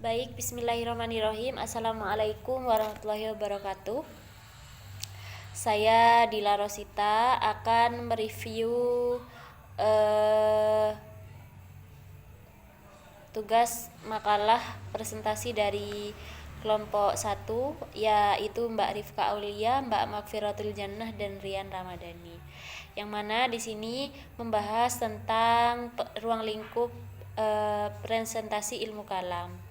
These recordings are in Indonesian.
Baik, bismillahirrahmanirrahim. Assalamualaikum warahmatullahi wabarakatuh. Saya Dila Rosita akan mereview tugas makalah presentasi dari kelompok 1, yaitu Mbak Rifka Aulia, Mbak Magfiratul Jannah, dan Rian Ramadhani. Yang mana di sini membahas tentang ruang lingkup presentasi ilmu kalam.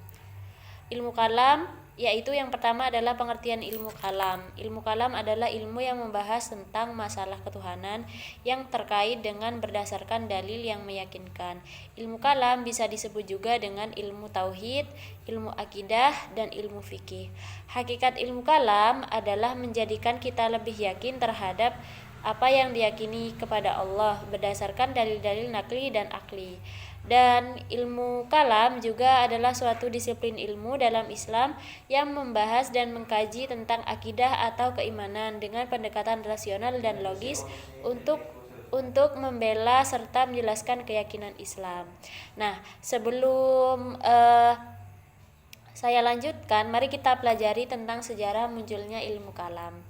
Ilmu kalam yaitu yang pertama adalah pengertian ilmu kalam. Ilmu kalam adalah ilmu yang membahas tentang masalah ketuhanan yang terkait dengan berdasarkan dalil yang meyakinkan. Ilmu kalam bisa disebut juga dengan ilmu tauhid, ilmu akidah, dan ilmu fikih. Hakikat ilmu kalam adalah menjadikan kita lebih yakin terhadap apa yang diyakini kepada Allah berdasarkan dalil-dalil nakli dan akli. Dan ilmu kalam juga adalah suatu disiplin ilmu dalam Islam yang membahas dan mengkaji tentang akidah atau keimanan dengan pendekatan rasional dan logis untuk membela serta menjelaskan keyakinan Islam. Nah, sebelum saya lanjutkan, mari kita pelajari tentang sejarah munculnya ilmu kalam.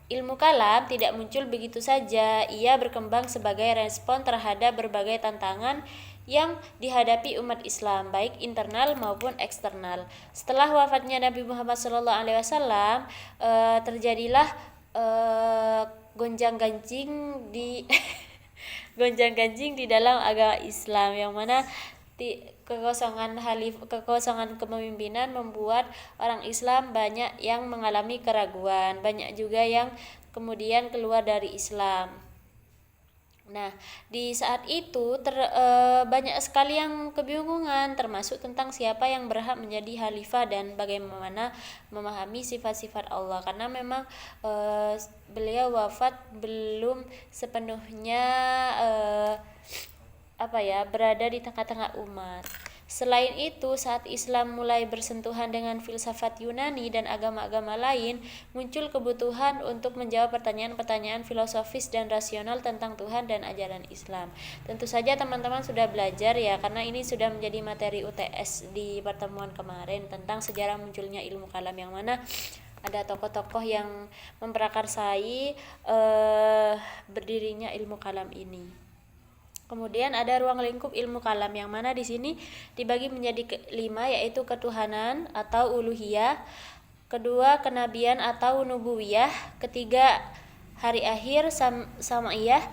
Ilmu kalam tidak muncul begitu saja, ia berkembang sebagai respon terhadap berbagai tantangan yang dihadapi umat Islam, baik internal maupun eksternal. Setelah wafatnya Nabi Muhammad SAW, terjadilah gonjang-ganjing di gonjang-ganjing di dalam agama Islam, yang mana kekosongan kepemimpinan membuat orang Islam banyak yang mengalami keraguan, banyak juga yang kemudian keluar dari Islam. Nah, di saat itu banyak sekali yang kebingungan, termasuk tentang siapa yang berhak menjadi khalifah dan bagaimana memahami sifat-sifat Allah, karena memang beliau wafat belum sepenuhnya berada di tengah-tengah umat. Selain itu, saat Islam mulai bersentuhan dengan filsafat Yunani dan agama-agama lain, muncul kebutuhan untuk menjawab pertanyaan-pertanyaan filosofis dan rasional tentang Tuhan dan ajaran Islam. Tentu saja teman-teman sudah belajar ya, karena ini sudah menjadi materi UTS di pertemuan kemarin tentang sejarah munculnya ilmu kalam, yang mana ada tokoh-tokoh yang memprakarsai berdirinya ilmu kalam ini. Kemudian ada ruang lingkup ilmu kalam, yang mana di sini dibagi menjadi 5, yaitu ketuhanan atau uluhiyah, kedua kenabian atau nubuwiyah, ketiga hari akhir sama'iyah,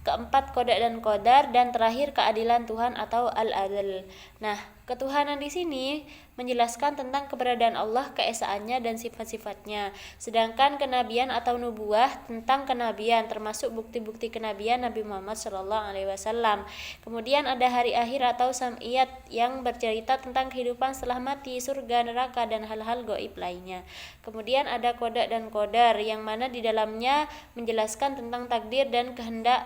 keempat qada dan qadar, dan terakhir keadilan Tuhan atau al-adl. Nah, ketuhanan di sini menjelaskan tentang keberadaan Allah, keesaannya, dan sifat-sifatnya. Sedangkan kenabian atau nubuah tentang kenabian, termasuk bukti-bukti kenabian Nabi Muhammad SAW. Kemudian ada hari akhir atau sam'iyat yang bercerita tentang kehidupan setelah mati, surga, neraka, dan hal-hal gaib lainnya. Kemudian ada qada dan qadar, yang mana di dalamnya menjelaskan tentang takdir dan kehendak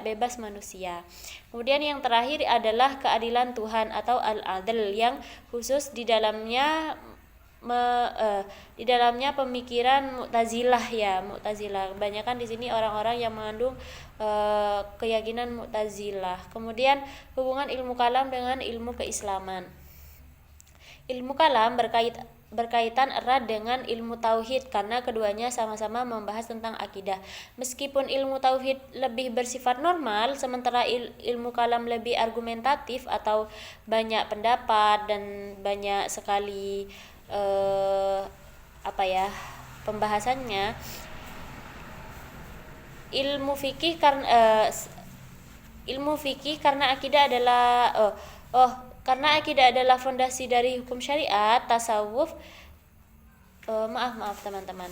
bebas manusia. Kemudian yang terakhir adalah keadilan Tuhan atau al-adl, yang khusus di dalamnya pemikiran Mu'tazilah ya. Mu'tazilah kebanyakan di sini orang-orang yang mengandung keyakinan Mu'tazilah. Kemudian hubungan ilmu kalam dengan ilmu keislaman. Ilmu kalam berkaitan erat dengan ilmu tauhid, karena keduanya sama-sama membahas tentang akidah. Meskipun ilmu tauhid lebih bersifat normal, sementara ilmu kalam lebih argumentatif atau banyak pendapat dan banyak sekali pembahasannya. Ilmu fikih karena akidah adalah karena akidah adalah fondasi dari hukum syariat, tasawuf. Maaf teman-teman.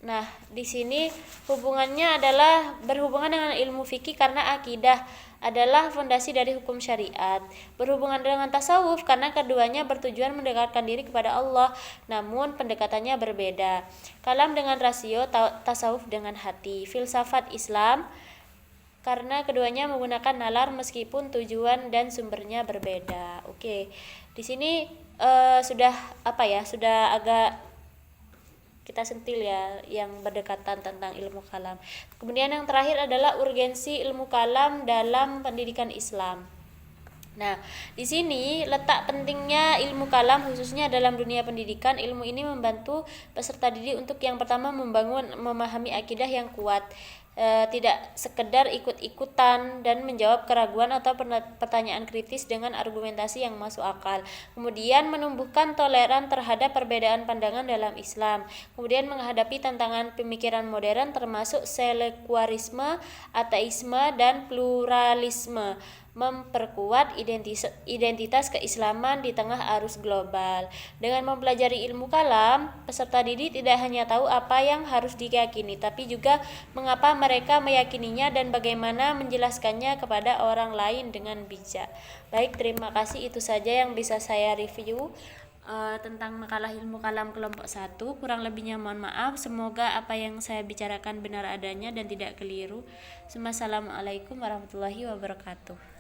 Nah, di sini hubungannya adalah berhubungan dengan ilmu fikih karena akidah adalah fondasi dari hukum syariat. Berhubungan dengan tasawuf karena keduanya bertujuan mendekatkan diri kepada Allah, namun pendekatannya berbeda. Kalam dengan rasio, tasawuf dengan hati. Filsafat Islam karena keduanya menggunakan nalar meskipun tujuan dan sumbernya berbeda. Oke. Di sini sudah agak kita sentil ya, yang berdekatan tentang ilmu kalam. Kemudian yang terakhir adalah urgensi ilmu kalam dalam pendidikan Islam. Nah, di sini letak pentingnya ilmu kalam khususnya dalam dunia pendidikan. Ilmu ini membantu peserta didik untuk yang pertama memahami akidah yang kuat, tidak sekedar ikut-ikutan dan menjawab keraguan atau pertanyaan kritis dengan argumentasi yang masuk akal. Kemudian menumbuhkan toleran terhadap perbedaan pandangan dalam Islam. Kemudian menghadapi tantangan pemikiran modern termasuk sekularisme, ateisme, dan pluralisme, memperkuat identitas keislaman di tengah arus global. Dengan mempelajari ilmu kalam, peserta didik tidak hanya tahu apa yang harus diyakini, tapi juga mengapa mereka meyakininya dan bagaimana menjelaskannya kepada orang lain dengan bijak. Baik, terima kasih, itu saja yang bisa saya review tentang makalah ilmu kalam kelompok 1. Kurang lebihnya mohon maaf. Semoga apa yang saya bicarakan benar adanya dan tidak keliru. Wassalamualaikum warahmatullahi wabarakatuh.